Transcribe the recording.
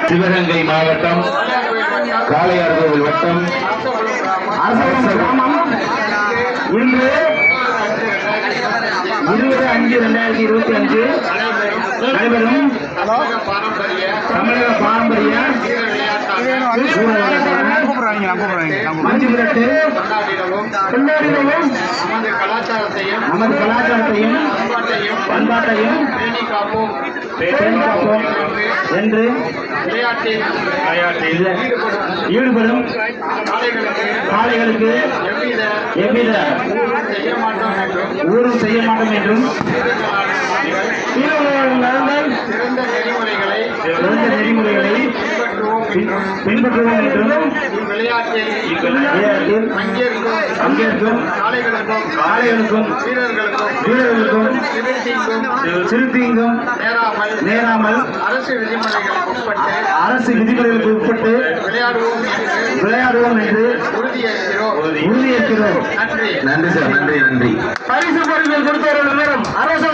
சிவகங்கை மாவட்டம் காளையார்கோவில் வட்டம் இன்று 20-5-2025 நடைபெறும் தமிழக பாரம்பரிய மஞ்சு விரட்டு கொண்டாடினவும் நமது கலாச்சாரத்தையும் பண்பாட்டையும் பேணி காப்போம் என்று விளையாட்டில் ஈடுபடும் காளைகளுக்கு எவ்வித ஊரும் செய்ய மாட்டோம் என்றும் சிறந்த நெறிமுறைகளை பின்பற்றுவோம் என்றும் விளையாட்டில் பங்கேற்கும் காளைகளுக்கும் வீரர்களுக்கும் சிறுத்தீங்கும் நேராமல் அரசு விதிமுறைகளுக்கு உட்பட்டு விளையாடுவோம் என்று உறுதியேற்கிறோம். நன்றி சார், நன்றி. பரிசு பொருட்கள் கொடுத்தவர்கள் அரசு